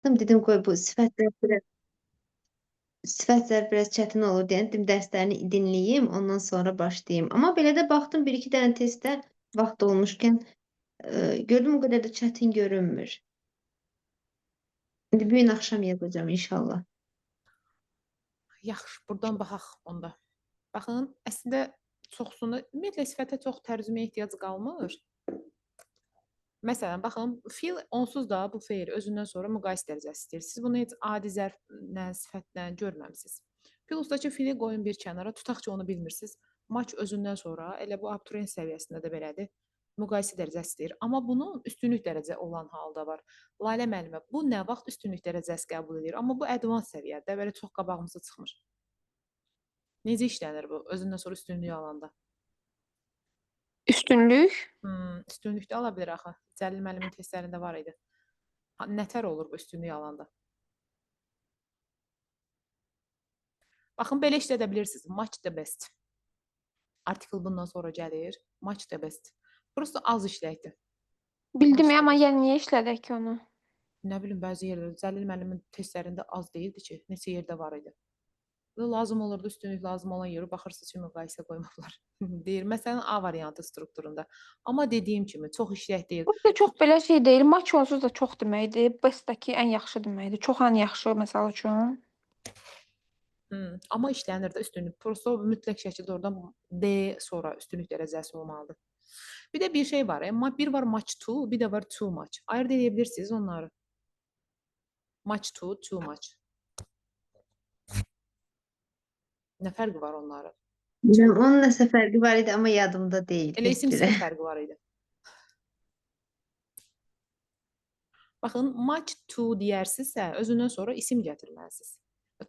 baxdım, dedim qoy bu sifətlər biraz çətin olur deyə dedim dərslərini dinləyim, ondan sonra başlayayım. Amma belə də baxdım, bir iki dənə testdə vaxt olmuşkən gördüm o qədər də çətin görünmür. İndi bu gün axşam yazacağım inşallah. Yaxşı, buradan baxaq onda. Baxın, əslində çoxsunu, ümumiyyətlə sifətə çox tərcüməyə ehtiyac qalmır. Məsələn, baxın, fil onsuz da bu feil özündən sonra müqayisə dərəcəsi istəyir. Siz bunu heç adi zərflə, sifətlə görməmisiniz. Plusdakı fili qoyun bir kənara, tutaq ki, onu bilmirsiniz. Maç özündən sonra, elə bu abituriyent səviyyəsində də belədir, müqayisə dərəcəsi istəyir. Amma bunun üstünlük dərəcə olan halda var. Lalə müəllimə, bu nə vaxt üstünlük dərəcəsi qəbul edir? Amma bu advanced səviyyədə, belə çox qabağımıza çıxmır. Necə işlənir bu özündən sonra üstünlüyü alanda? Üstünlük? Üstünlükdə ala bilər axı. Cəlil müəllimin testlərində var idi. Nətər olur bu üstünlüyü alanda? Baxın, belə işlədə bilirsiniz. Match the best. Artikel bundan sonra gəlir. Match the best. Prosta az işləkdir. Bildim, amma yəni niyə işlədək ki onu? Nə bilim, bəzi yerlərdə Cəlil müəllimin testlərində az deyildi ki, neçə yerdə var idi. Lazım olurdu, üstünlük lazım olan yeri baxırsınız ki, müqayisə qoymaqlar. Deyir, məsələn, A variantı strukturunda. Amma dediyim kimi, çox işlək deyil. Bu da çox belə şey deyil. Match onsuz da çox deməkdir. Bestdəki ən yaxşı deməkdir. Çox ən yaxşı, məsəl üçün. Amma işlənir də üstünlük. Prosta mütləq şəkildə oradan D sonra üstünlük dərəcəsi olmalıdır. Bir də bir şey var. Bir var match to, bir də var too much. Ayırt edə bilirsiniz onları. Match to, too much. Nə fərqi var onların? Onun nəsə fərqi var idi, amma yadımda deyil. Elə isim sifət fərqi var idi. Baxın, match to deyərsinizsə, özündən sonra isim gətirməlisiniz.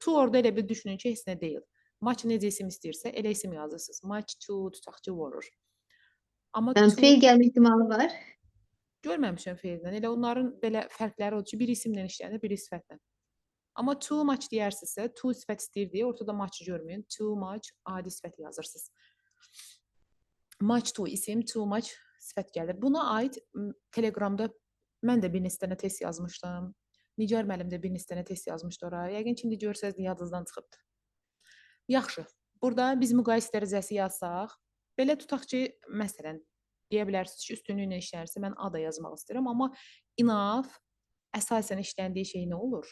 To orada elə bir düşünün ki, heç nə deyil. Match necə isim istəyirsə, elə isim yazırsınız. Match to, tutaq ki, vurur. Amma Yəni, feil gəlmə ehtimalı var. Görməmişəm feildən. Elə onların belə fərqləri odur ki, bir isimlə işlənir, bir sifətlə. Amma too much deyərsinizsə, too sifət istəyir deyə ortada match görməyin. Too much adi sifət yazırsınız. Match to isim, too much sifət gəlir. Buna aid Telegramda mən də bir neçə dənə test yazmışdım. Nigar müəllim də bir neçə dənə test yazmışdı oraya. Yəqin ki, indi görsəz yadınızdan çıxıbdır. Yaxşı. Burada biz müqayisə dərəcəsi yazsaq, belə tutaq ki, məsələn, deyə bilərsiniz ki, üstünlüklə işlənirsə, mən A da yazmaq istəyirəm, amma enough əsasən işləndiyi şey nə olur?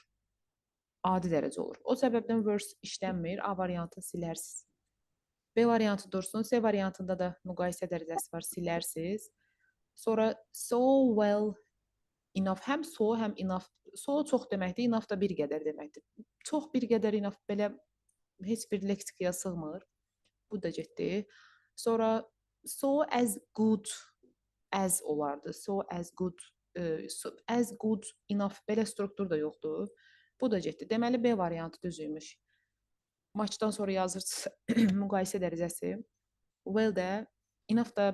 Adi dərəcə olur. O səbəbdən verse işlənmir, A variantını silərsiniz. B variantı dursun, C variantında da müqayisə dərəcəsi var, silərsiniz. Sonra so well enough, həm so, həm enough. So çox deməkdir, enough da bir qədər deməkdir. Çox bir qədər enough belə heç bir leksikaya sığmır. Bu da getdi. Sonra so as good as olardı. So as good, as good enough belə struktur da yoxdur. Bu da getdi. Deməli B variantı düzüymüş. Matchdan sonra yazırsınız müqayisə dərəcəsi. Well də enough da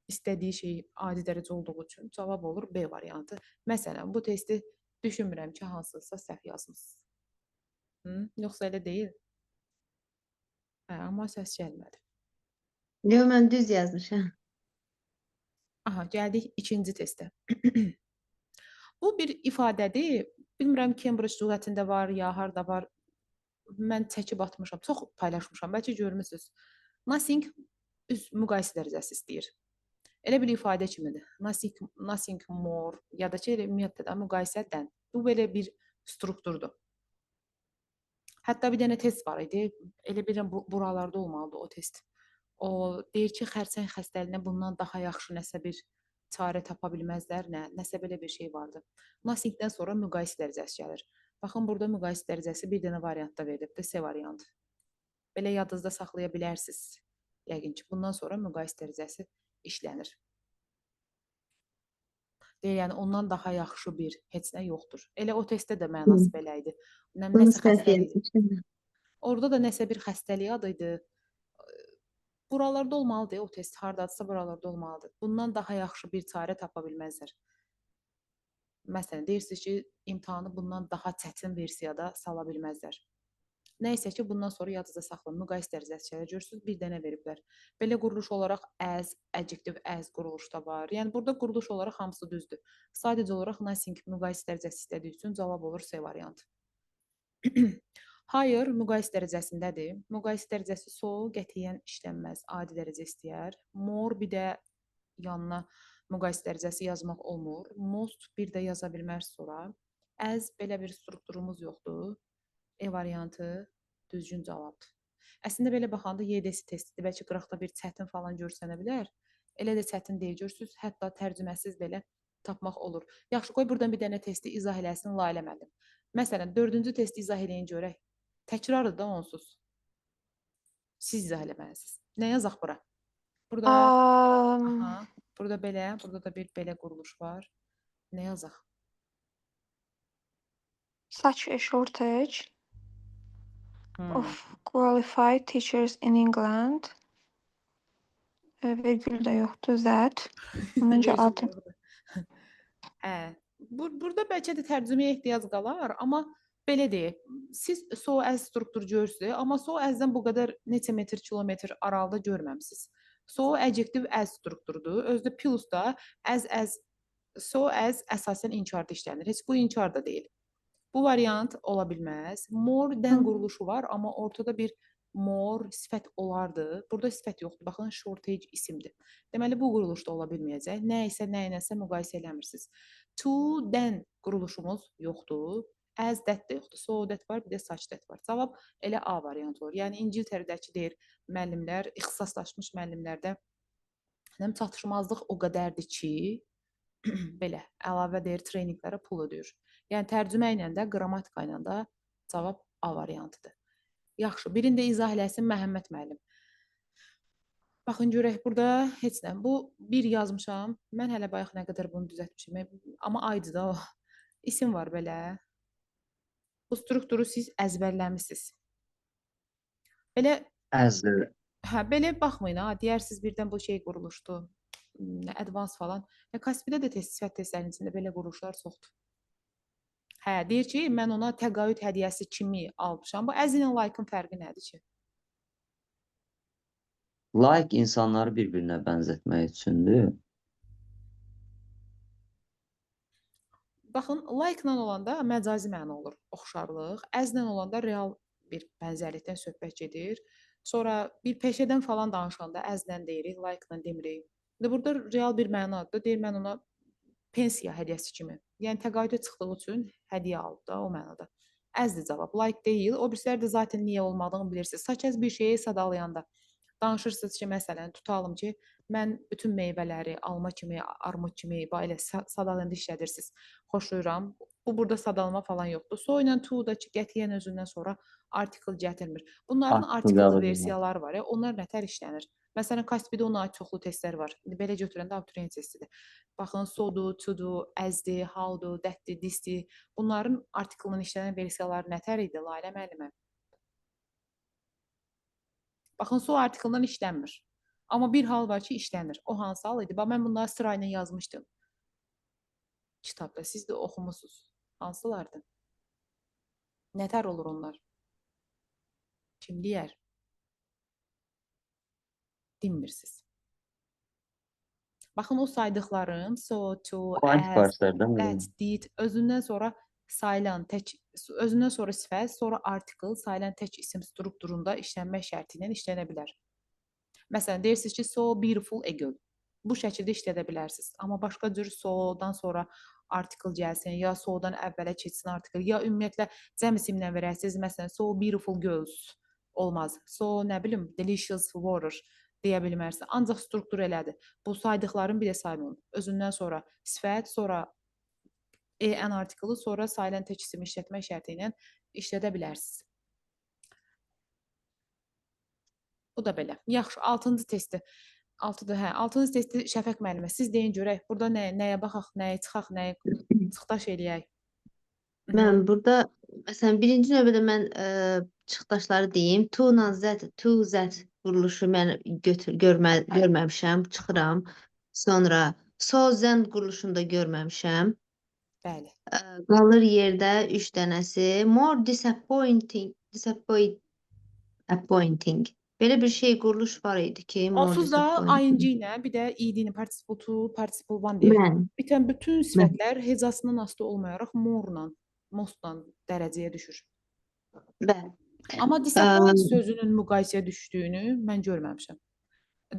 istədiyi şey adi dərəcə olduğu üçün cavab olur B variantı. Məsələn, bu testi düşünmürəm ki, hansısa səhv yazmısınız. Yoxsa elə deyil. Amma səs gəlmədi. Yox, mən düz yazmışam. Aha, gəldik ikinci testə. Bu bir ifadədir. Bilmirəm Cambridge lüğətində var, ya harda var. Mən çəkib atmışam, çox paylaşmışam. Bəlkə görmüsünüz. Nothing müqayisə dərəcəsi istəyir. Elə bir ifadə kimidir. Nothing more ya da ki, ümumiyyətlə müqayisədən. Bu belə bir strukturdur. Hətta bir dənə test var idi. Elə bilirəm buralarda olmalıdır o test. O deyir ki, xərçəng xəstəliyinə bundan daha yaxşı nəsə bir çarə tapa bilməzlər, nəsə belə bir şey vardı. Nothingdən sonra müqayisə dərəcəsi gəlir. Baxın, burada müqayisə dərəcəsi bir dənə variantda verilibdir, C variantı. Belə yadınızda saxlaya bilərsiniz. Yəqin ki, bundan sonra müqayisə dərəcəsi işlənir. Deyir, yəni ondan daha yaxşı bir heç nə yoxdur. Elə o testdə də mənası belə idi. Nəsə xəstəlik. Orada da nəsə bir xəstəlik adı idi. Buralarda olmalıdır, o test hardadırsa buralarda olmalıdır. Bundan daha yaxşı bir çarə tapa bilməzlər. Məsələn, deyirsiniz ki, imtahanı bundan daha çətin versiyada sala bilməzlər. Nəysə ki, bundan sonra yadınızda saxlayın. Müqayisə dərəcəsində görürsüz, bir dənə veriblər. Belə quruluş olaraq as, adjective as quruluşda var. Yəni burada quruluş olaraq hamısı düzdür. Sadəcə olaraq nothing müqayisə dərəcəsi istədiyi üçün cavab olur C variantı. Hayır, müqayisə dərəcəsindədir. Müqayisə dərəcəsi so qətiyyən işlənməz, adi dərəcə istəyər. More bir də yanına müqayisə dərəcəsi yazmaq olmur. Most bir də yaza bilməz sonra. As belə bir strukturumuz yoxdur. E variantı düzgün cavabdır. Əslində belə baxanda YDS testidir. Bəlkə qıraqda bir çətin falan görsənə bilər. Elə də çətin deyil, görürsüz. Hətta tərcüməsiz belə tapmaq olur. Yaxşı, qoy buradan bir dənə testi izah eləsin Lalə müəllim. Məsələn, 4-cü testi izah eləyin görək. Təkrardır da onsuz. Siz izah eləməlisiniz. Nə yazaq bura? Burada, aha, burada belə, burada da bir belə quruluş var. Nə yazaq? Such a shortage of qualified teachers in England. Virgül də yoxdur, that. Məncə adı. Burada bəlkə də tərcüməyə ehtiyac qalar, amma belə deyək, siz so as struktur görürsünüz, amma so as-dən bu qədər neçə metr, kilometr aralıda görməmisiniz. So adjective as strukturudur. Özdə plus da as, so as əsasən inkarda işlənir. Heç bu inkar da deyil. Bu variant ola bilməz. More than quruluşu var, amma ortada bir more sifət olardı. Burada sifət yoxdur. Baxın, shortage isimdir. Deməli, bu quruluşda ola bilməyəcək. Nə isə, nə ilə müqayisə eləmirsiniz. To, then quruluşumuz yoxdur. As, that də yoxdur. So, that var, bir də such that var. Cavab elə A variantı olur. Yəni, İngiltərədəki deyir müəllimlər, ixtisaslaşmış müəllimlərdə çatışmazlıq o qədərdir ki, belə, əlavə deyir, treninqlərə pul ödəyir. Yəni, tərcümə ilə də, qrammatika ilə də cavab A variantıdır. Yaxşı, birində izah eləsin Məhəmməd müəllim. Baxın, görək, burada heç nə. Bu, bir yazmışam. Mən hələ bayaq nə qədər bunu düzətmişim. Amma aydı da o. İsim var belə. Bu strukturu siz əzbərləmişsiniz. Belə, belə baxmayın, deyərsiniz birdən bu şey quruluşdu. Advance falan. Kaspidə də sifət testlərinin içində belə quruluşlar çoxdur. Deyir ki, mən ona təqaüd hədiyyəsi kimi almışam. Bu as ilə like-ın fərqi nədir ki? Like insanları bir-birinə bənzətmək üçündür. Baxın, like-la olanda məcazi məna olur, oxşarlıq. As-la olanda real bir bənzərlikdən söhbət gedir. Sonra bir peşədən falan danışanda as-lə deyirik, like-la demirik. Burada real bir mənadır. Deyir, mən ona pensiya hədiyyəsi kimi. Yəni, təqaüdə çıxdığı üçün hədiyyə alıb da o mənada. As-dir cavab, like deyil. O birisilər də zaten niyə olmadığını bilirsiniz. Saç bir şeyi sadalayanda danışırsınız ki, məsələn, tutalım ki, mən bütün meyvələri alma kimi, armud kimi belə sadalayanda işlədirsiniz. Xoşlayıram. Bu, burada sadalama falan yoxdur. So ilə to da ki, qətiyyən özündən sonra artikel gətirmir. Bunların artikelli versiyaları var. Onlar nətər işlənir? Məsələn, Kaspidə ona aid çoxlu testlər var. Belə götürəndə abituriyent testidir. Baxın, so-dur, to-dur, as-dir, how-dur, that-dir, this-dir. Bunların artikelinin işlənən versiyaları nətər idi, Lalə müəllimə? Baxın, so artikeldən işlənmir. Amma bir hal var ki, işlənir. O hansı hal idi? Mən bunları sırayla yazmışdım. Kitabda. Siz də oxumusunuz. Hansılardır? Nətər olur onlar? Kim deyər? Dinmirsiniz. Baxın, o saydıqlarım, so, to, as, that, did, özündən sonra sayılan tək, özündən sonra sifət, sonra artikel, sayılan tək isim strukturunda işlənmək şərti ilə işlənə bilər. Məsələn, deyirsiniz ki, so beautiful a girl. Bu şəkildə işlədə bilərsiniz. Amma başqa cür so-dan sonra artikel gəlsin, ya so-dan əvvələ keçsin artikel, ya ümumiyyətlə cəm isimlə verəsiniz. Məsələn, so beautiful girls olmaz. So, nə bilim, delicious water deyə bilmərsiniz. Ancaq struktur elədir. Bu saydıqların bir də sayılın. Özündən sonra sifət, sonra en artikeli, sonra sayılan tək isim işlətmək şərti ilə işlədə bilərsiniz. Bu da belə. Yaxşı, 6-cı testi. 6-cı testi Şəfəq müəllimə. Siz deyin görək, burada nəyə baxaq, nəyə çıxaq, nəyə çıxdaş eləyək? Mən burada, məsələn, birinci növbədə mən çıxdaşları deyim. To, Z quruluşu mən görməmişəm, çıxıram. Sonra so, zen quruluşunu da görməmişəm. Bəli. Qalır yerdə 3 dənəsi. More disappointing. Belə bir şey quruluş var idi ki, more Onsuz da disappointing. ing ilə bir də id-ni participle to, participle one deyək. Mən, Bitən bütün sifətlər hecasından asılı olmayaraq more-la, most-la dərəcəyə düşür. bəli. Amma disappoint sözünün müqayisəyə düşdüyünü mən görməmişəm.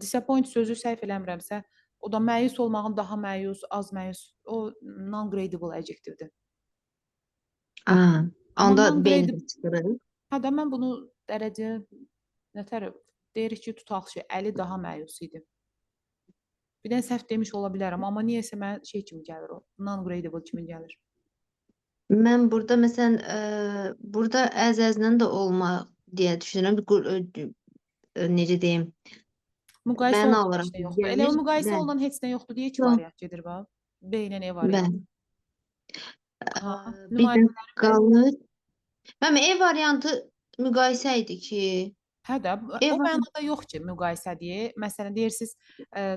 Disappoint sözü səhv eləmirəmsə, o da məyus olmağın daha məyus, az məyus, o non-gradable adjectivedir. Aha, Amma onda non-gradable, beni çıxırır. hə də mən bunu dərəcə nətər deyirik ki, tutaq ki, Əli daha məyus idi. Bir də səhv demiş ola bilərəm, amma niyəsə mən şey kimi gəlir o, non-gradable kimi gəlir. Mən burada məsələn burada əz-əzlə də olmaq deyə düşünürəm. Necə deyim? Müqayisə Məna olunan olaraq heç nə yoxdur. Elə o gəlir. müqayisə Bəli. olunan heç nə yoxdur deyə iki Yox. variant gedir bax. B ilə E variantı. Bəli. Aha, Bir də nümayəndələr qalır. Mənim E variantı müqayisə idi ki. hə də E o var. mənada yox ki, müqayisə deyə. Məsələn deyirsiniz,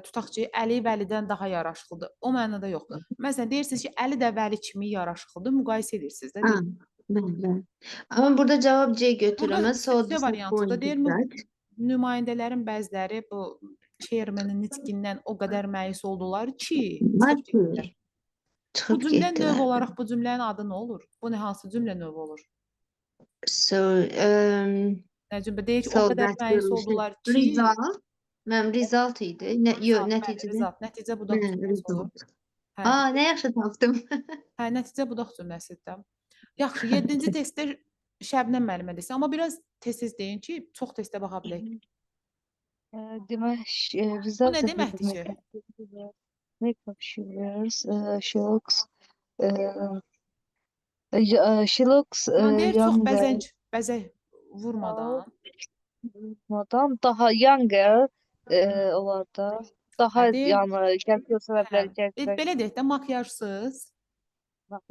tutaq ki, Əli Vəlidən daha yaraşıqlıdır. O mənada yox. Məsələn deyirsiniz ki, Əli də Vəli kimi yaraşıqlıdır, müqayisə edirsiniz də. Ha, deyil. bəli. Amma burada cavab C götürürəm. Burada So C variantında deyir, disappointed. nümayəndələrin bəziləri bu chairmanın nitqindən o qədər məyus oldular ki, Var çıxıb ki, getdilər. Bu çıxıb cümlə növ getdilər. olaraq bu cümlənin adı nə olur? Bu nə hansı cümlə növü olur? So, Nə cümlə deyir ki, o so qədər that məyus will oldular ki, result. Mənim result idi. Yox, bəli, nəticədə. result, nəticə budaq Hə, cümləsi olur. result. Hə, Aa, nə yaxşı tapdım. hə, nəticə budaq cümləsidir. Yaxşı, 7-ci testdə Şəbnəm müəllimə desə, amma biraz tez-tez deyin ki, çox testə baxa bilək. Demək, Bu result nə deməkdir ki? makeup she looks she looks Yəni deyir çox younger. bəzənc, bəzək vurmadan. Madam daha younger olarda daha Hə, deyir, yəni gənc göstərə hə, bilər, gənc belə deyək də, makyajsız,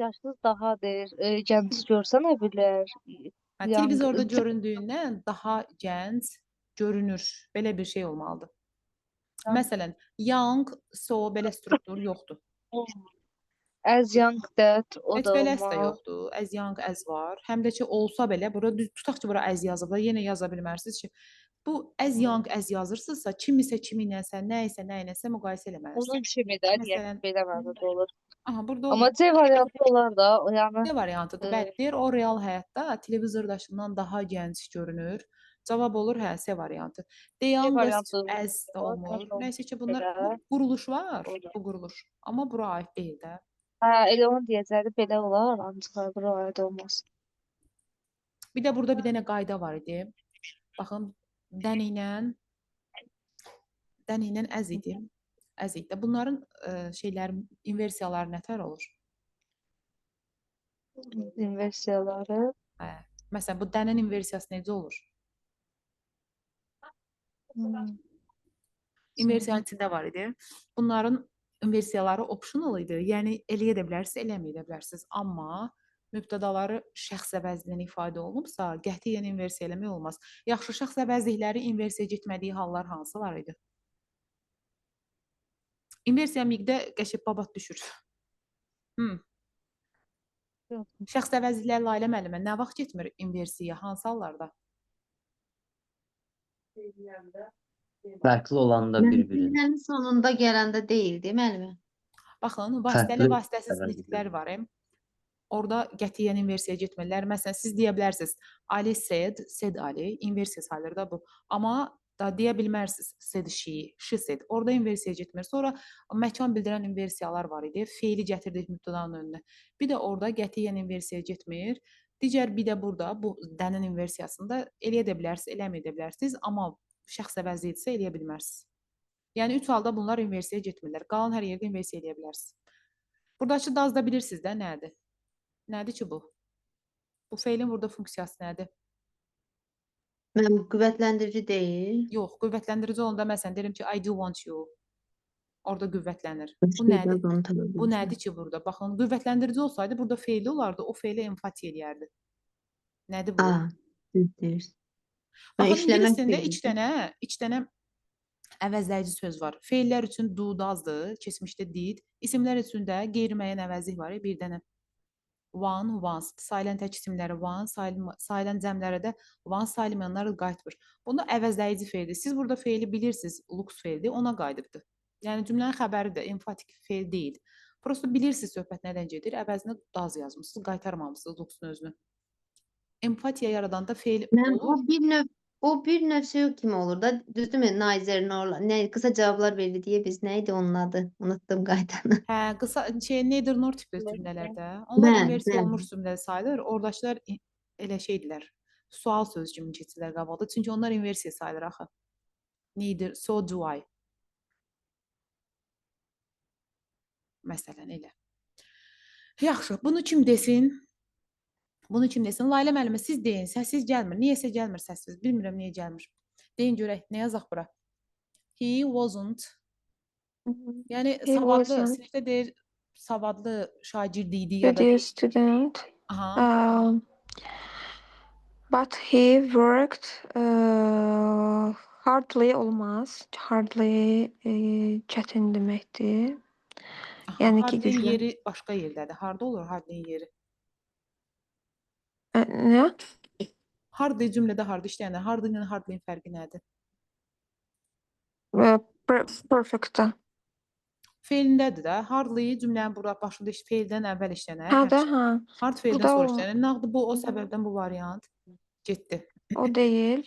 yaşlı daha deyir, gənc görsənə bilər. hə, Young- televizorda göründüyündən daha gənc görünür. Belə bir şey olmalıdır. Məsələn, young, so belə struktur yoxdur. As young that o Heç da beləsi də olmaz. yoxdur. As young as var. Həm də ki, olsa belə, bura tutaq ki, bura as yazıblar, yenə yaza bilmərsiniz ki, bu as young as yazırsınızsa, kimisə kiminləsə, nə isə nə iləsə müqayisə eləməlisiniz. Onun kimi də deyək Məsələn, belə mənada olur. aha, burada Amma olur. C variantı olar da, o yəni C variantıdır. Bəli, deyir o real həyatda televizordakından daha gənc görünür. Cavab olur hə, C variantı. The youngest variantı as da olmur. olur. Nəysə ki, bunlar Belə. bu quruluş var, Olur. bu quruluş. Amma bura aid deyil də. hə, elə onu deyəcəkdi, belə olar, ancaq bura aid olmaz. Bir də burada bir dənə qayda var idi. Baxın, dən ilə as idi. As idi. Bunların şeylərin inversiyaları nətər olur? İnversiyaları. Hə. Məsələn, bu dənin inversiyası necə olur? İnversiyanın içində var idi. Bunların inversiyaları optional idi. Yəni eləyə də bilərsiniz, eləməyə də bilərsiniz. Amma mübtədaları şəxs əvəzliyinə ifadə olunubsa, qətiyyən inversiya eləmək olmaz. Yaxşı şəxs əvəzlikləri inversiya getmədiyi hallar hansılar idi? İnversiya miqdə qəşəng babat düşür. Şəxs əvəzliklər Layla müəllimə nə vaxt getmir inversiya? Hansı hallarda? Fərqli olanda bir-birin. Cümlənin sonunda gələndə deyildi, müəllimə. Baxın, vasitəli, Fərqli vasitəsiz əvəzliklər. nitqlər var. Orada qətiyyən inversiya getmirlər. Məsələn, siz deyə bilərsiniz, Ali said Ali, inversiya sayılır da bu. Amma da deyə bilmərsiniz, said she said. Orada inversiya getmir. Sonra məkan bildirən inversiyalar var idi. Feili gətirdik mübtədanın önünə. Bir də orada qətiyyən inversiya getmir. Digər bir də burada bu dənin inversiyasında eləyə də bilərsiniz, eləməyə də bilərsiniz, amma şəxs əvəzliyidirsə eləyə bilmərsiniz. Yəni 3 halda bunlar inversiya getmirlər. Qalan hər yerdə inversiya eləyə bilərsiniz. Buradakı daz da bilirsiniz də nədir? Nədir ki bu? Bu feilin burada funksiyası nədir? Mənim qüvvətləndirici deyil. Yox, qüvvətləndirici olanda məsələn deyirəm ki, I do want you. Orada qüvvətlənir. Bu nədir? Bu nədir ki burada? Baxın, qüvvətləndirici olsaydı burada feili olardı, o feilə enfati eləyərdi. Nədir bu? Aa, düz deyirsən. Baxın, işləmək ingiliscində deyil. 2 dənə əvəzləyici söz var. Feillər üçün do, doesdır, keçmişdə did. İsimlər üçün də qeyri-müəyyən əvəzlik var. Bir dənə one, once. Sayılan tək isimləri one, sayılan cəmlərə də one, sayılmayanlar qayıtmır. Bunda əvəzləyici feildir. Siz burada feili bilirsiniz, lux feildir, ona qayıdıbdır. Yəni cümlənin xəbəridir, enfatik feil deyil. Prosta bilirsiniz söhbət nədən gedir, əvəzinə does yazmısınız, qaytarmamışsınız luxun özünü. Empatiya yaradanda feil Mən olur. o bir növ şey kimi olur da, düzdürmü? Nizer, ne kısa cevaplar verdi diye biz neydi onun adı? Unuttum qaydanı. Hə, qısa neither nor tipli cümlələrdə. Onlar Bəli, inversi bəli. olmuş cümlə sayılır. Oradakılar elə şeydilər. Sual söz kimi keçirlər qabaqda. Çünki onlar inversiya sayılır axı. Neither, so do I. Məsələn elə. Yaxşı, bunu kim desin? Bunu kim desin? Layla müəllimə siz deyin. Səssiz gəlmir. Niyəsə gəlmir səssiz. Bilmirəm niyə gəlmir. Deyin görək, nə yazaq bura? He wasn't. Yəni He savadlı, wasn't sinifdə deyir savadlı şagird idi ya da study student. aha. But he worked hardly olmaz. Hardly çətin deməkdir. Aha, Yəni ki, hardin güclü. yeri başqa yerdədir. Harda olur hardin yeri? Nə? Hardly cümlədə harda işləyəndə hardin ilə hardlin fərqi nədir? Perfect-da. Feilindədir də. Hardly cümlənin bura başında feildən əvvəl işlənər. Hə də, həmişə. hə. Hard feildən Burada sonra o. işlənər. Nəqdi bu o səbəbdən bu variant getdi. O deyil.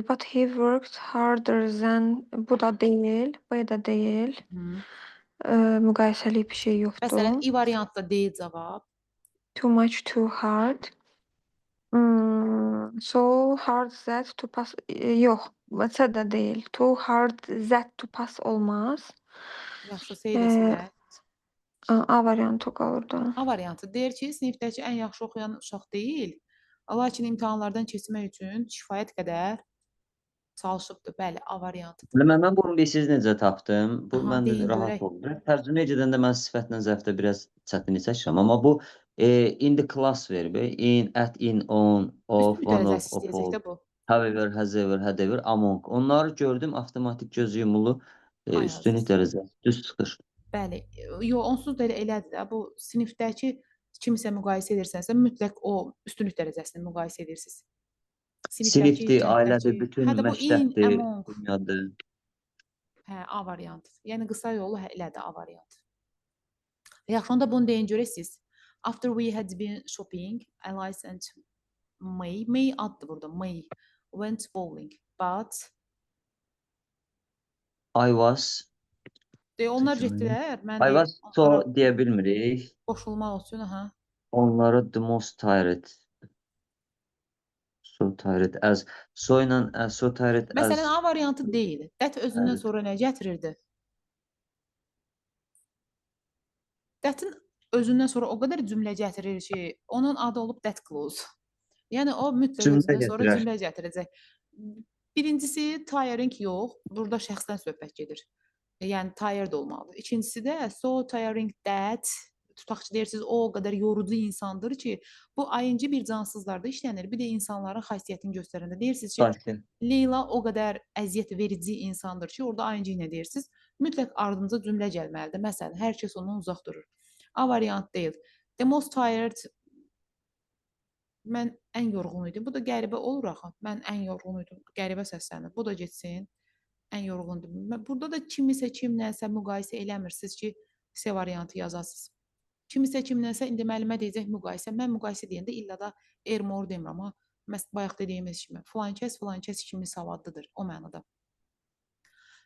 But he worked harder than. Bu da deyil. Bu da deyil. Müqayisəli bir şey yoxdur. Məsələn, i variantda deyil cavab. Too much, too hard. So hard that to pass. Yox. Məsələ də deyil. Too hard that to pass olmaz. Yaxşı, seyləsinlər. A variantı qalır da. A variantı deyir ki, sinifdəki ən yaxşı oxuyan uşaq deyil. Lakin imtahanlardan keçmək üçün kifayət qədər çalışıbdır. Bəli, A variantı. Mən bunu bilirsiniz necə tapdım? Bu Aha, məndə deyin rahat görək. oldu. Tərcümə edəndə mən sifətlə zərfdə biraz çətinlik çəkirəm, amma bu in the class verbi, in, at, in, on, of, Üstün one of, dərəcəsi of istəyəcək all, də bu. however, has ever, had ever, among. Onları gördüm, avtomatik göz yumulu Ay üstünlük azız. dərəcəsi düz çıxır. Bəli, yox, onsuz da elə elədir də. Bu sinifdəki kimsə müqayisə edirsənsə, mütləq o üstünlük dərəcəsini müqayisə edirsiniz. Sinifdir, ailədir, bütün Hə də bu in, məktəbdir, among. dünyadır. Hə, A variantı. Yəni qısa yolu elədir A variantı. Yaxşı, onda bunu deyin görək siz. After we had been shopping, Alice and May addır burada, May went bowling, but I was, onlar getdilər, mən I deyim, was so onlara deyə bilmirik. qoşulmaq üçün, aha. Onları the most tired. So tired as. So ilə so tired as. Məsələn, A variantı deyil. That özündən sonra nə gətirirdi? That-in özündən sonra o qədər cümlə gətirir ki, onun adı olub that clause. Yəni o mütləq Cümlə özündən sonra gətirər. cümlə gətirəcək. Birincisi tiring yox, burada şəxsdən söhbət gedir. Yəni tired olmalıdır. İkincisi də so tiring that tutaq ki, deyirsiniz o qədər yorucu insandır ki, bu ayıncı bir cansızlarda işlənir. Bir də insanların xasiyyətini göstərəndə deyirsiniz ki, Sakin. Leyla o qədər əziyyət verici insandır ki, orada ayıncı ilə deyirsiniz. Mütləq ardınca cümlə gəlməlidir. Məsələn, hər kəs ondan uzaq durur. A variant deyil. The most tired mən ən yorğun idim. Bu da qəribə olur axı. Mən ən yorğun idim. Qəribə səslənir. Bu da getsin. Ən yorğundum. Burada da kimisə kimlənsə müqayisə eləmirsiniz ki, C variantı yazasınız. Kimisə kimlənsə indi müəllimə deyəcək müqayisə. Mən müqayisə deyəndə illa da ermor demirəm, amma bayaq dediyimiz kimi filan kəs kimi savadlıdır o mənada.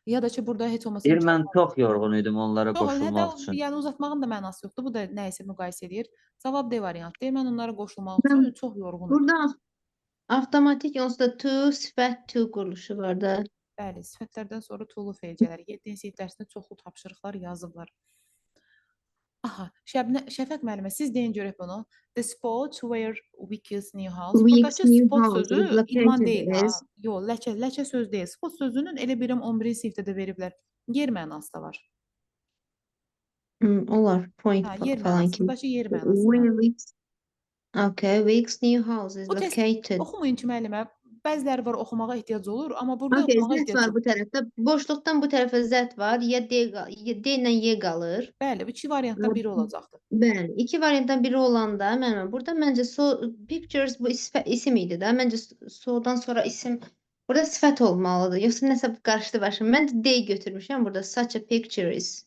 Ya da ki burada heç olmasa Deyir mən çox yorğun idim onlara Yox, qoşulmaq üçün. yəni uzatmağın da mənası yoxdur. Bu da nə isə müqayisə edir. Cavab D variantı. Deyir mən onlara qoşulmaq üçün çox yorğun idim. Burada avtomatik onsuz da to, sifət to quruluşu var da. Bəli, sifətlərdən sonra to-lu feil gəlir. 7-ci sinif dərsində çoxlu tapşırıqlar yazıblar. Aha, Şəfəq müəllimə, siz deyin görək bunu. The spot where Wiki's new house. Week's Buradakı new spot house sözü is located idman deyil ha. is- Yox, ləkə söz deyil. Spot sözünün elə birim 11-ci sinifdə də veriblər. Yer mənası da var. Olar. Point Hə, yer falan mənası. kimi. Buradakı yer mənası. Okay, Week's new house is Bu test located. oxumayın ki müəllimə. bəziləri var oxumağa ehtiyac olur, amma burada Okay, oxumağa zət ehtiyac var yox. bu tərəfdə. Boşluqdan bu tərəfə zət var. Ya D ilə Y qalır. Bəli, bu iki variantdan biri olacaqdır. Bəli. İki variantdan biri olanda müəllimə burada məncə pictures bu isim idi də. Məncə sodan sonra isim burada sifət olmalıdır. Yoxsa nəsə qarışdı başım. Mən D götürmüşəm burada. Such a picture is.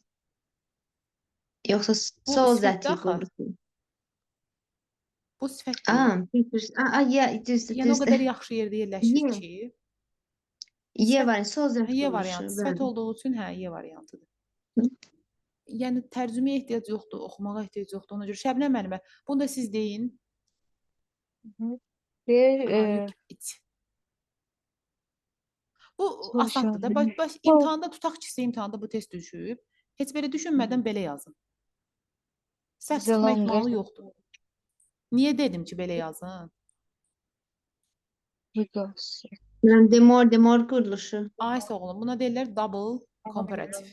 Yoxsa Bu so sifətdir zəti axı. qorusun. Bu sifət deyil. Pictures. Ya düzdür, Yəni o düzdür. qədər yaxşı yerdə yerləşir Y. ki, Y sifət var. So zət Y quruluşu. variantı. Sifət Bəli. olduğu üçün hə, Y variantıdır. Hı. Yəni tərcüməyə ehtiyac yoxdur, oxumağa ehtiyac yoxdur. Ona görə Şəbnəm müəllimə, bunu da siz deyin. Deyir, Like it. Bu Social asandır da. Baş imtahanda tutaq ki, sizə imtahanda bu test düşüb. Heç belə düşünmədən belə yazın. Səhv çıxma Zelanda. ehtimalı yoxdur. Niyə dedim ki, belə yazın? Rigos. Yəni demor quruluşu. Ay sağ olun. Buna deyirlər double comparative.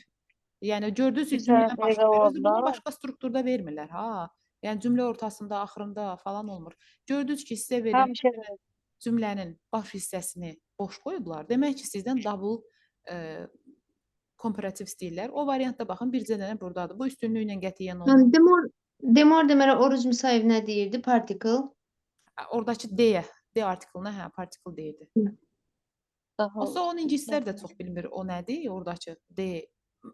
Yəni gördünüz Bir cümlənin tərəfə başında verir. Özü bunu cavablar. başqa strukturda vermirlər ha. Yəni cümlə ortasında, axırında falan olmur. Gördünüz ki, sizə verilən Həmişə cümlənin baş hissəsini boş qoyublar. Demək ki, sizdən double comparative istəyirlər. O variantda baxın, bircə dənə burdadır. Bu üstünlüklə qətiyyən olmaz. Yəni demor deməli Oruc Musayev nə deyirdi? Particle. Oradakı D artiklına hə, particle deyirdi. daha Olsa onun ingilislər də çox bilmir o nədir, oradakı D.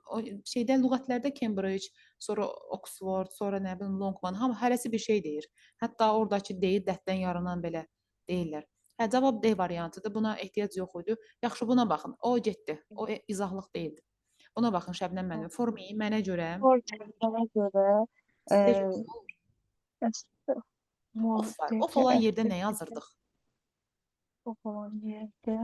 O şeydə lüğətlərdə Cambridge, sonra Oxford, sonra nə bilim Longman, hamı hərəsi bir şey deyir. Hətta oradakı D-yi dətdən yaranan belə deyirlər. Hə, cavab D variantıdır. Buna ehtiyac yox idi. Yaxşı, buna baxın. O getdi. O izahlıq deyildi. Buna baxın Şəbnəm müəllim. For me, mənə görə Forçana görə sizə of of var. Of olan yerdə nə yazırdıq? olan yerdə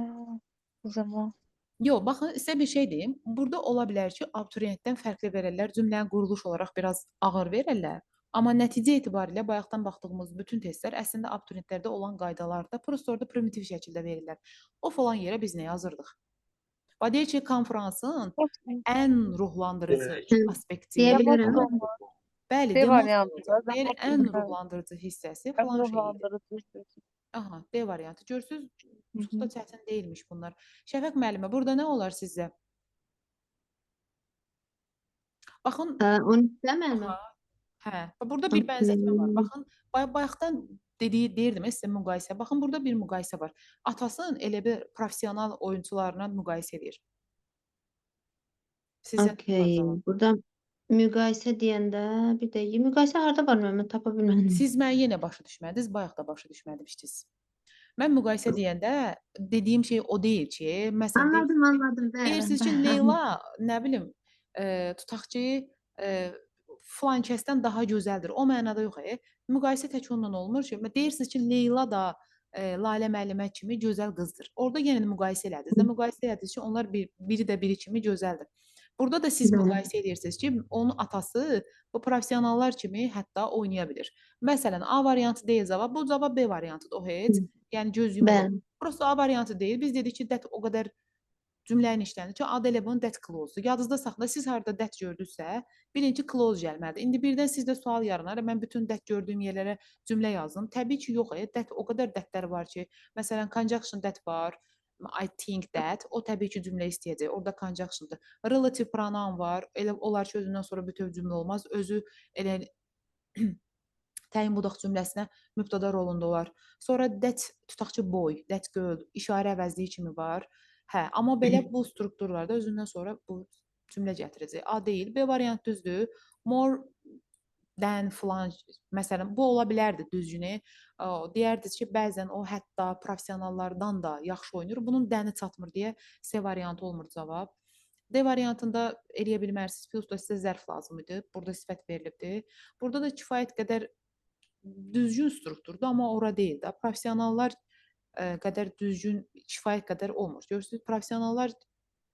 zaman Yox, baxın, sizə bir şey deyim. Burada ola bilər ki, abituriyentdən fərqli verərlər, cümləni quruluş olaraq biraz ağır verərlər. Amma nəticə etibarilə bayaqdan baxdığımız bütün testlər əslində abituriyentlərdə olan qaydalarda prosta orada primitiv şəkildə verirlər. Of olan yerə biz nə yazırdıq? Və deyir ki, konfransın ən ruhlandırıcı aspekti. Deyə Demək bilərəm. olmaz. Bəli, D demək variantı olacaq. da, Deyir, demək ən ki, ruhlandırıcı hissəsi falan şeydir. ruhlandırıcı. Aha, D variantı. Görürsüz, çox da çətin deyilmiş bunlar. Şəfəq müəllimə, burada nə olar sizcə? Baxın, 13-də müəllimə. aha, hə, burada bir bənzətmə var. Baxın, bayaqdan deyirdim sizə müqayisə. Baxın, burada bir müqayisə var. Atasının elə bir professional oyunçularla müqayisə edir. Sizcə nə Okay. olar cavab? Burada müqayisə deyəndə bir dəqiqə müqayisə harda var müəllimə tapa bilmədim. Siz məni yenə başa düşmədiniz, bayaq da başa düşməmişdiniz. Mən müqayisə deyəndə dediyim şey o deyil ki, məsələn, Anladım. deyirsiniz ki, Leyla, nə bilim, tutaq ki, filan kəsdən daha gözəldir. O mənada yox. Müqayisə tək onunla olmur ki, deyirsiniz ki, Leyla da Lalə müəllimə kimi gözəl qızdır. Orada yenə də müqayisə elədiniz. Müqayisə elədiniz ki, onlar biri də biri kimi gözəldir. Burada da siz Bəli. müqayisə edirsiniz ki, onun atası bu professionallar kimi hətta oynaya bilir. Məsələn, A variantı deyil cavab, bu cavab B variantıdır. O heç, yəni göz yumulur. Bəli. Prosta A variantı deyil. Biz dedik ki, that o qədər cümlənin işlənir ki, adı elə bunun that clause-dur. Yadınızda saxlayın. Siz harda that gördünüzsə, birinci clause gəlməlidir. İndi birdən sizdə sual yaranar. Mən bütün that gördüyüm yerlərə cümlə yazdım. Təbii ki, yox. That o qədər that-lər var ki, məsələn, conjunction that var. I think that. O təbii ki, cümlə istəyəcək. Orada conjunctiondur. Relative pronoun var. Elə olar ki, özündən sonra bütöv cümlə olmaz. Özü elə təyin budaq cümləsinə mübtəda rolunda olar. Sonra that, tutaq ki, boy, that girl, işarə əvəzliyi kimi var. Hə, amma belə bu strukturlarda özündən sonra bu cümlə gətirəcək. A deyil, B variant düzdür. More than filan, məsələn, bu ola bilərdi düzgünü. Deyərdiniz ki, bəzən o hətta professionallardan da yaxşı oynayır. Bunun dəni çatmır deyə C variantı olmur cavab. D variantında eləyə bilmərsiniz. Plus da sizə zərf lazım idi. Burada sifət verilibdir. Burada da kifayət qədər düzgün strukturdur, amma ora deyil də. Professionallar qədər düzgün, kifayət qədər olmur. Görürsünüz, professionallar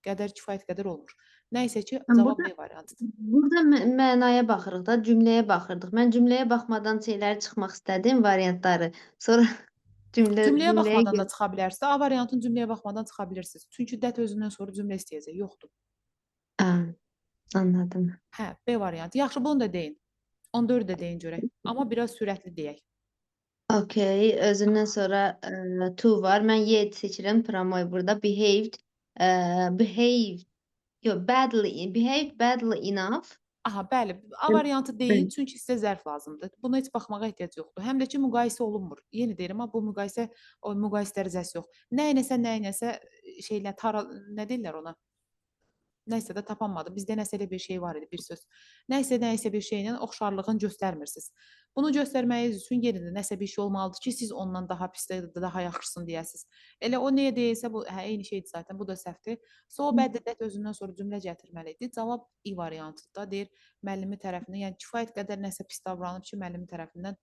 qədər kifayət qədər olmur. Nəysə ki, cavab B variantıdır. Burada mənaya baxırıq da, cümləyə baxırdıq. Mən cümləyə baxmadan şeyləri çıxmaq istədim, variantları. Sonra Cümləyə baxmadan da çıxa bilərsiniz. A variantın cümləyə baxmadan çıxa bilirsiniz. Çünki that özündən sonra cümlə istəyəcək. Yoxdur. Anladım. Hə, B variantı. Yaxşı, bunu da deyin. 14 də deyin görək. Amma biraz sürətli deyək. Okay, özündən sonra to var. Mən Y seçirəm. Pramoy burada. Behaved. Behaved. Yo, behaved badly enough. Aha, bəli, A variantı deyin, çünki sizə zərf lazımdır. Buna heç baxmağa ehtiyac yoxdur. Həm də ki, müqayisə olunmur. Yenə deyirəm, amma bu müqayisə dərəcəsi yox. Nəyinəsə şeylə nə deyirlər ona? Nəysə də tapanmadım. Bizdə nəsə elə bir şey var idi, bir söz. Nəysə bir şeylə oxşarlığını göstərmirsiniz. Bunu göstərməyiniz üçün yenə də nəsə bir şey olmalıdır ki, siz ondan daha pisdir, daha yaxşısın deyəsiniz. Elə o nəyə deyilsə bu eyni şeydir zaten. Bu da səhvdir. So bad that özündən sonra cümlə gətirməlidir. Cavab I variantıdır. Deyir müəllimi tərəfindən, yəni kifayət qədər nəsə pis davranıb ki, müəllimi tərəfindən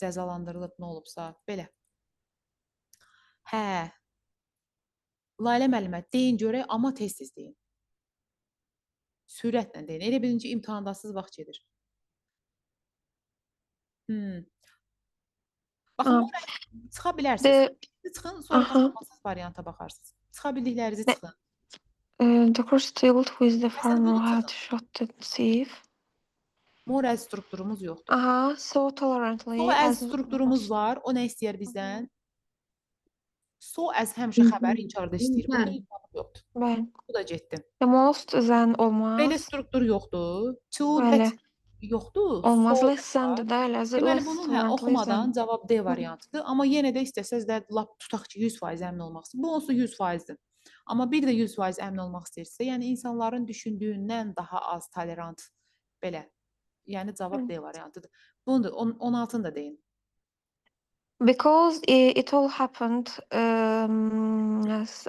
cəzalandırılıb, nə olubsa, belə. Hə. Layla müəllimə, deyin görək, amma tez-tez deyin. Sürətlə deyin. Elə birinci imtahandasız vaxt gedir. Baxın, Ah, oraya çıxa bilərsiniz. Çıxın, sonra aha. tapılmasız varianta baxarsınız. Çıxa bildiklərinizi çıxın. The course struggled with the Məsələn, farmer bunu who had çıxın. shot the thief. Moral strukturumuz yoxdur. Aha, so tolerantly So as as strukturumuz var. O nə istəyər bizdən? So as həmişə xəbər inkarda istəyir. Burada imkanı yoxdur. Bəli. Bu da getdi. The most than Belə olmaz. struktur yoxdur. To Bəli. that yoxdur. Olmaz So less than var. da elə Deməli, less bunu tolerantly oxumadan than. cavab D variantıdır. Amma yenə də istəsəz də lap tutaq ki, 100% əmin olmaq istəyir. Bu onsuz 100%-dir. Amma bir də 100% əmin olmaq istəyirsə, yəni insanların düşündüyündən daha az tolerant belə. Yəni cavab D variantıdır. Bunu da 16-ını da deyin. Because it all happened.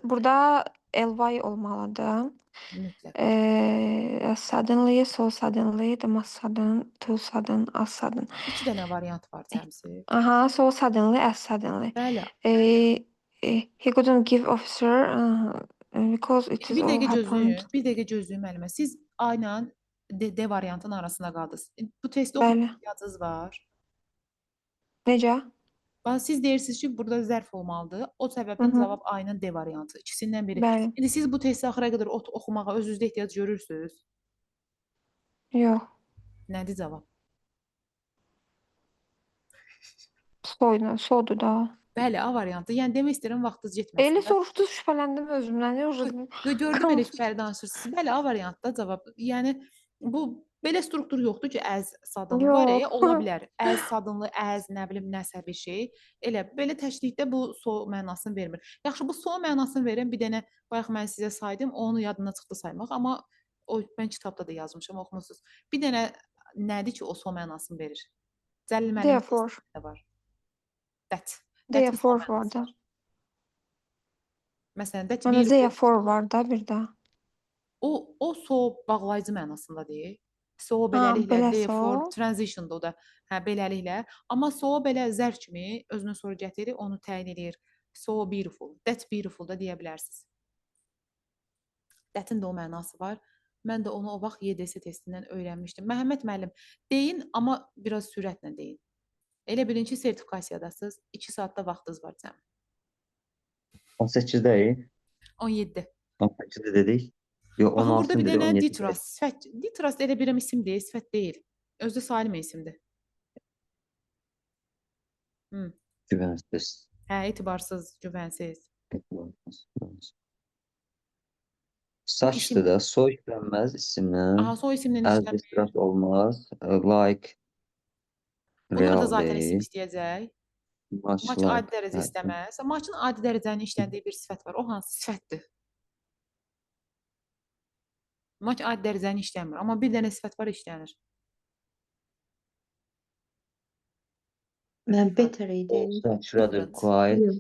Burada ly olmalıdır. Mütləq. Suddenly, so suddenly, the most sudden, too sudden, as sudden. 2 dənə variant var cəmsi. Aha, so suddenly, as suddenly. Bəli. He couldn't give officer because it is Bir all dəqiqə happened. gözləyin. Bir dəqiqə gözləyin müəllimə. Siz aynən D variantının arasında qaldınız. Bu testi Bəli. oxumaq ehtiyacınız var. Necə? Siz deyirsiniz ki, burada zərf olmalıdır. O səbəbdən cavab A-nın D variantı. İkisindən biri. Bəli. İndi siz bu testi axıra qədər oxumağa özünüzdə ehtiyac görürsünüz. Yox. Nədir cavab? Soydur da. Bəli, A variantı. Yəni demək istəyirəm vaxtınız getməsin. Elə soruşdu, şübhələndim özümdən. Gördüm elə şübhəli danışırsınız. Bəli, A variantda cavab. Yəni bu belə struktur yoxdur ki, as sadın var, ola bilər. As sadınlı, as nə bilim nəsə bir şey. Elə belə təşdiddə bu so mənasını vermir. Yaxşı, bu so mənasını verən bir dənə bayaq mən sizə saydım, onu yadına çıxdı saymaq, amma o mən kitabda da yazmışam, oxumusunuz. Bir dənə nədir ki, o so mənasını verir? Cəlil müəllim testində var. That. Therefore var da. Məsələn, that Mənə beautiful. therefore var da bir də. O so bağlayıcı mənasında deyil. So beləliklə, belə therefore, so. transitionda o da beləliklə. Amma so belə zərf kimi özünün sonra gətirir, onu təyin edir. So beautiful, that beautiful da deyə bilərsiniz. That-in də o mənası var. Mən də onu o vaxt YDS testindən öyrənmişdim. Məhəmməd müəllim, deyin, amma biraz sürətlə deyin. Elə birinci sertifikasiyadasınız. 2 saatda vaxtınız var cəmi. 18-deyik. 17. 18-də dedik. Yox, Baxın, 16 burada bir dedik, dənə 17 ditras, sifət. Ditras elə bir isim deyil, sifət deyil. Özü salim isimdir. Güvənsiz. Hə, etibarsız, güvənsiz. Saçdır da, soy işlənməz isimlə. Aha, soy isimlə As işlənmir. distress olmaz. Like Bunlar da real zaten isim deyil. istəyəcək. Much Maç like. adi dərəcə istəməz. Maçın adi dərəcənin işləndiyi bir sifət var. O hansı sifətdir? Maç adi dərəcənin işlənmir. Amma bir dənə sifət var, işlənir. Mən better idi. Rather quiet.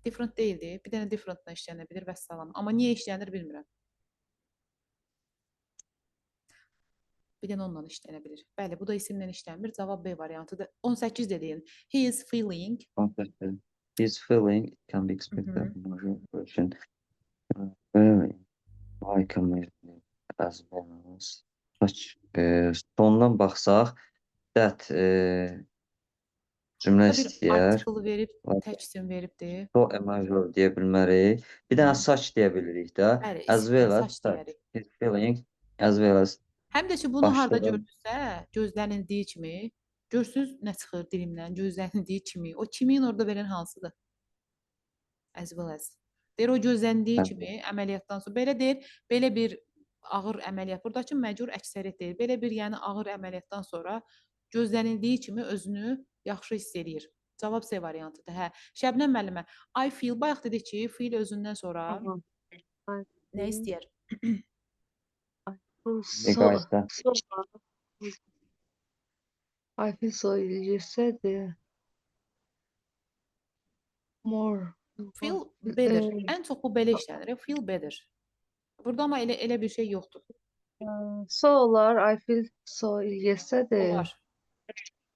Different deyildi. Bir dənə different-la işlənə bilir, vəssalam. Amma niyə işlənir bilmirəm. Bir dənə onunla işlənə bilir. Bəli, bu da isimlə işlənmir. Cavab B variantıdır. 18 də deyin. He is feeling. His feeling can be expected from a person. Very like as well as such. Sondan baxsaq, that cümlə Bir istəyər. article verib, tək isim veribdir. So major deyə bilmərik. Bir dənə such deyə bilirik də. Bəli, As well as saç deyərik. his feeling as well as. Həm də ki, bunu harda Başlayalım. görürsə, gözlənildiyi kimi Görsünüz nə çıxır dilimdən, gözlənildiyi kimi. O kimin orada verən hansıdır? As well as. Deyir o gözlənildiyi Bəli. kimi əməliyyatdan sonra belə deyir, belə bir ağır əməliyyat. Buradakı məcbur əksəriyyət deyil. Belə bir yəni ağır əməliyyatdan sonra gözlənildiyi kimi özünü yaxşı hiss eləyir. Cavab C variantıdır. Hə. Şəbnəm müəllimə, I feel bayaq dedik ki, feel özündən sonra Tamam. I nə feel- istəyir? Bu Egoistlər. I feel so you said more. Feel better. Ee, Ən çox bu belə işlənir. Feel better. Burada amma elə bir şey yoxdur. So olar I feel so yesterday. Olar.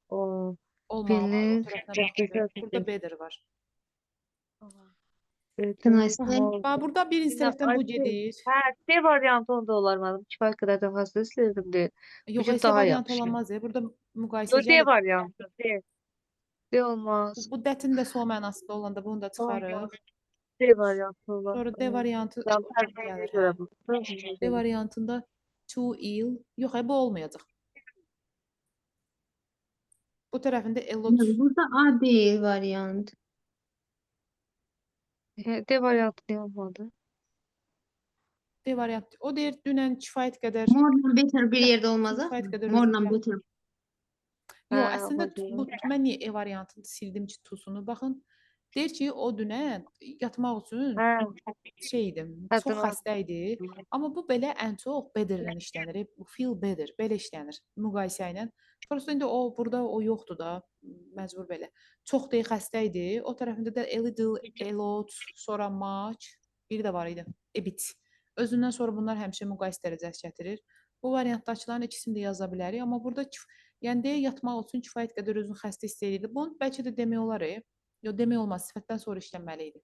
O Olmalı. O Feeling tərəfinə better. baxın. Burada better var. Can I say? Bax, burada birinci tərəfdən bu gedir. Hə, C variantı onda olar mənim. Kifayət qədər dəfəsində istəyirdim deyil. Yox, Vücut S daha variantı yaxşı. olamaz. Burada Yo, müqayisə D variantı. D olmaz. Bu dətin də sol mənasında olanda bunu da çıxarıq. D variantı olar. Sonra D variantı Yəni, gəlir. görə Hə. bu. D variantında too ill. Yox, bu olmayacaq. Bu tərəfində a lot. Burada A değil variant. D variantı niyə olmadı? D variantı. O deyir dünən kifayət qədər. More than better bir yerde olmaz ha? Kifayət qədər More özünü than yaxşı- better. Yox, Hə, əslində olabilir. bu mən niyə E variantını sildim ki, tusunu baxın. Deyir ki, o dünən yatmaq üçün Hə, şeydi, çox Hətta- xəstə idi. Amma bu belə ən çox better-lə işlənir. Bu feel better, belə işlənir müqayisə ilə. Prosta indi o burada o yoxdur da, məcbur belə. Çox deyil xəstə idi. O tərəfində də a little, a lot, sonra much, biri də var idi. A bit. Özündən sonra bunlar həmişə müqayisə dərəcəsi gətirir. Bu variantdakıların ikisini də yaza bilərik, amma burada yəni deyə yatmaq üçün kifayət qədər özünü xəstə hiss edirdi. Bunu bəlkə də demək olar. Yox, demək olmaz. Sifətdən sonra işlənməli idi.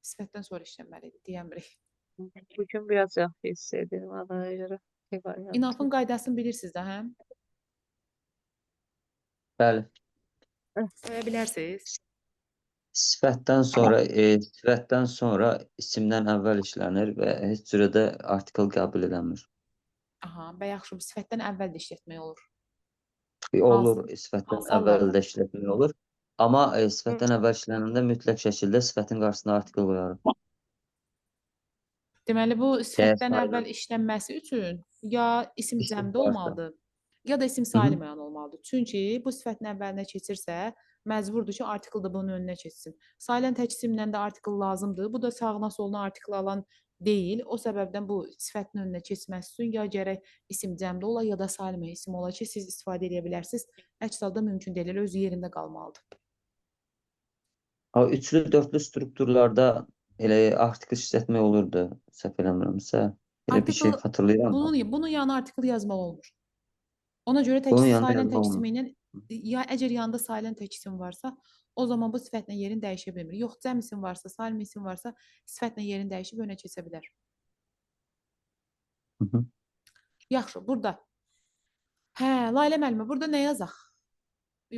Sifətdən sonra işlənməli idi, deyəmirik. bugün biraz yaxşı hiss edirəm ona görə. D variantı. İnafın qaydasını bilirsiniz də, hə? Bəli. Söyə bilərsiniz. Sifətdən sonra isimdən əvvəl işlənir və heç cürə də artikl qəbul edilmir. Aha, bə yaxşı, bu sifətdən əvvəl də işlətmək olur. Olur, Hansı- sifətdən hansı əvvəl hallarda? də işlətmək olur. Amma sifətdən əvvəl işlənəndə mütləq şəkildə sifətin qarşısına artikl qoyarıq. Deməli bu sifətdən sayılır. əvvəl işlənməsi üçün ya isim İsim cəmdə varsa. olmalıdır, ya da isim sayılmayan olmalıdır. Çünki bu sifətin əvvəlinə keçirsə, məcburdur ki, artikl da bunun önünə keçsin. Sayılan tək isimlə də artikl lazımdır. Bu da sağına soluna artikl alan deyil. O səbəbdən bu sifətin önünə keçməsi üçün ya gərək isim cəmdə ola, ya da sayılmayan isim ola ki, siz istifadə edə bilərsiniz. Əks halda mümkün deyil, öz yerində qalmalıdır. Üçlü, dörtlü strukturlarda elə artikl işlətmək olurdu, səhv eləmirəmsə. Elə bir şey Artikl- xatırlayıram. Bunun yanına artikl yazmaq olmur. Ona görə Bunun tək yanında sayılan yazmaq tək olmur. ismi ilə ya əgər yanında sayılan tək isim varsa, o zaman bu sifətlə yerini dəyişə bilmir. Yox, cəm isim varsa, sayılmayan isim varsa, sifətlə yerini dəyişib önə keçə bilər. Hı -hı. Yaxşı, burada. Hə, Layla müəllimə, burada nə yazaq?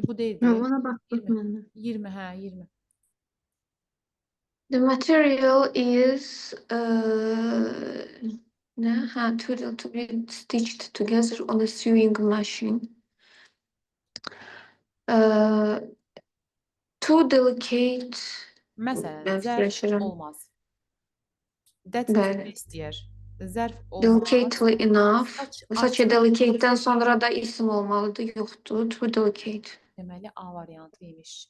Bu deyildi. Ha, ona baktık 20. ben de. 20, hə, 20. The material is to be stitched together on a sewing machine. Too delicate. Məsələn, Ben zərf fikirləşirəm. olmaz. That Bəli. kimi istəyər. Zərf olmaz. Delicately enough. Saç Saç artıq- delicate'dən sonra da isim olmalıdır. Yoxdur. Too delicate. Deməli, A variantı imiş.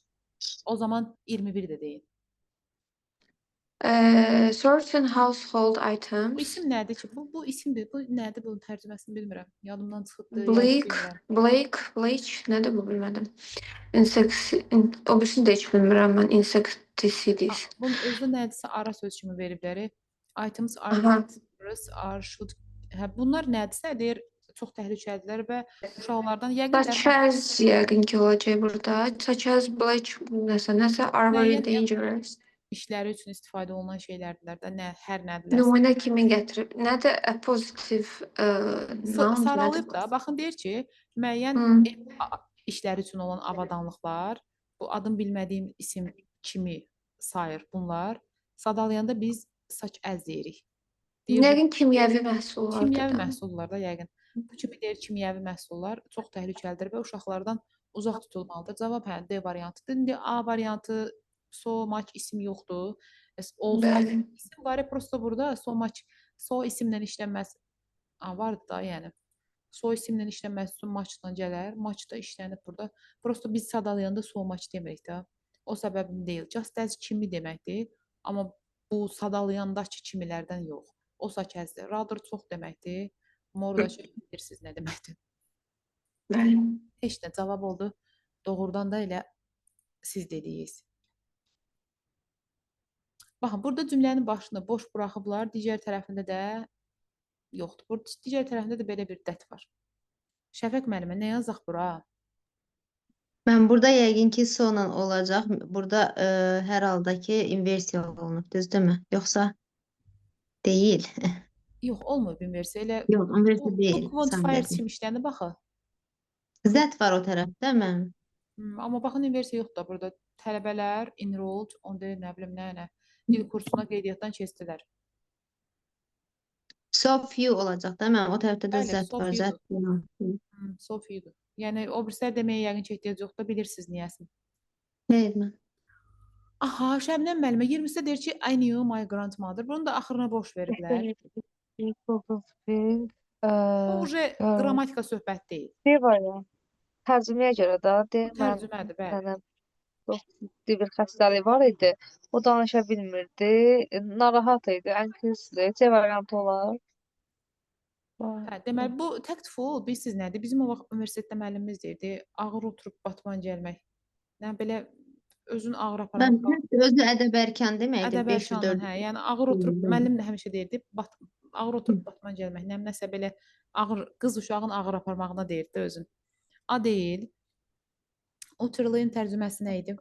O zaman 21 də deyil. Certain household Bu items. isim nədir ki? Bu isimdir. Bu nədir? Bunun tərcüməsini bilmirəm. Yadımdan çıxıbdı. Bleach, nədir bu bilmədim. O birisini də heç bilmirəm mən. Insecticides. Bunun özü nədirsə ara söz kimi veribləri. Items are Aha. dangerous, are should. Hə, bunlar nədirsə deyir çox təhlükəlidirlər və uşaqlardan yəqin də Such yəqin ki olacaq burada. Such as bleach nəsə are very Müəyyən dangerous. işləri üçün istifadə olunan şeylərdirlər də, hər nədirlər. Nümunə kimi gətirib. Nədir a positive noun? Saralayıb da, baxın deyir ki, müəyyən Hı. ev işləri üçün olan avadanlıqlar, bu adım bilmədiyim isim kimi sayır bunlar. Sadalayanda biz saç əz deyirik. Deyir, bu Yəqin kimyəvi məhsullardır. kimyəvi da. məhsullar da yəqin. Bu kimi deyir kimyəvi məhsullar çox təhlükəlidir və uşaqlardan uzaq tutulmalıdır. Cavab hə, D variantıdır. İndi A variantı so much isim yoxdur. Olsaydı Bəli. isim var, prosto burada so much so isimlə işlənməz. Vardı da, yəni. So isimlə işlənməz üçün matchla gələr. Match da işlənib burada. Prosto biz sadalayanda so much demirik də. O səbəbim deyil. Just as kimi deməkdir. Amma bu sadalayandakı kimilərdən yox. O sakəzdir. Rather çox deməkdir. More da bilirsiniz nə deməkdir. Bəli. Heç nə cavab oldu. Doğrudan da elə siz dediyiniz. Baxın, burada cümlənin başını boş buraxıblar. Digər tərəfində də yoxdur. Burada digər tərəfində də belə bir that var. Şəfəq müəllimə, nə yazaq bura? Mən burada yəqin ki sonla olacaq. Burada hər halda ki inversiya olunub, düzdürmü? Yoxsa deyil. Yox, olmur bir versə. Elə Yox, inversiya bu deyil. quantifier Sən kimi işlənir baxı. Z var o tərəfdə mən. Amma baxın inversiya yoxdur da burada. Tələbələr enrolled, onda nə bilim nə dil kursuna qeydiyyatdan keçdilər. So few olacaq da mən. O tərəfdə də Bəli, Z so var. few'dur. Z. So few'dur. Yəni o birislər deməyə yəqin ki ehtiyac yoxdur, bilirsiniz niyəsini. Neydi mən? Aha, Şəbnəm müəllimə 20-də deyir ki, I knew my grandmother. Bunu da axırına boş veriblər. O uje qrammatika söhbət deyil. D variant. Tərcüməyə görə də D Bu tərcümədir, bəli. mənəm çox ciddi bir xəstəlik var idi. O danışa bilmirdi. Narahat idi. Anxious-li. C variantı olar. Hə, deməli bu tactful bilirsiniz nədir? Bizim o vaxt universitetdə müəllimimiz deyirdi, ağır oturub batman gəlmək. Yəni belə özün ağır Mən aparmaq. özü ədəbərkan deməkdir. Ədəbərkanla, 504. hə, yəni ağır oturub müəllim də həmişə deyirdi, ağır oturub batman gəlmək. Nəsə belə ağır qız uşağın ağır aparmağına deyirdi özün. A deyil. Utterly'in tərcüməsi nə idi?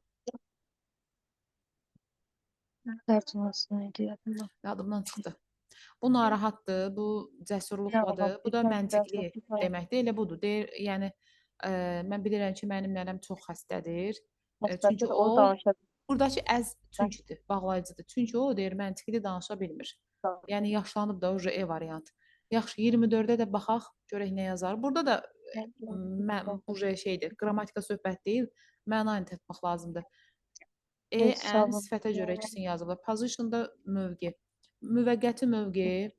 Tərcüməsi nə idi yadımda? Yadımdan çıxdı. Bu narahatdır, bu cəsurluqladır, bu da məntiqli deməkdir. Elə budur. Deyir, yəni mən bilirəm ki, mənim nənəm çox xəstədir. Çünki o o danışa buradakı əz çünkidir, bağlayıcıdır. Çünki o deyir məntiqli danışa bilmir. Yəni yaşlanıb da uje E variant. Yaxşı, 24-də də baxaq, görək nə yazar. Burada da mən uje şeydir, qrammatika söhbət deyil, məna ilə tapmaq lazımdır. En sifətə görə ikisini yazıblar. Position-da mövqe. Müvəqqəti mövqe,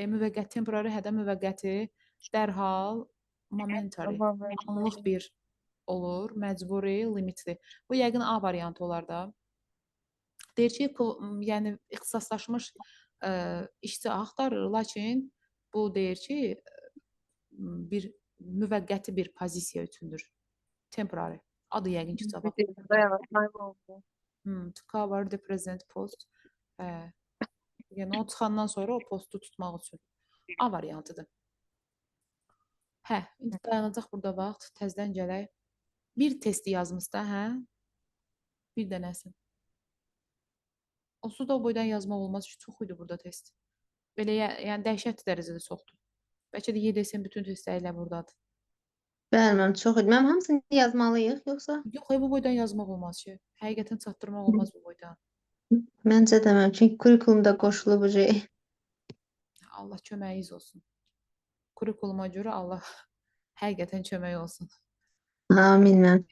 müvəqqəti temporary, hədə müvəqqəti, dərhal, momentary, anlıq bir olur, məcburi, limitli. Bu yəqin A variantı olar da. Deyir ki, yəni ixtisaslaşmış işçi axtarır, lakin bu deyir ki, bir müvəqqəti bir pozisiya üçündür. Temporary. Adı yəqin ki, cavab. To cover the present post. Yəni o çıxandan sonra o postu tutmaq üçün. A variantıdır. Hə, indi dayanacaq burada vaxt. Təzədən gələk. Bir testi yazmışsa, hə? Bir dənəsin. Onsuz da o boydan yazmaq olmaz ki, çox idi burada test. Belə, yəni dəhşətli dərəcədə çoxdur. Bəlkə də YDS-in bütün testləri ilə buradadır. Bəlməm, çox idi. Mən hamısını yazmalıyıq, yoxsa? Yox, bu boydan yazmaq olmaz ki. Həqiqətən çatdırmaq olmaz bu boydan. Məncə də mən, çünki kurikulumda qoşulub bu şey. Allah köməyiniz olsun. Kurikuluma görə Allah həqiqətən kömək olsun. Amin mən.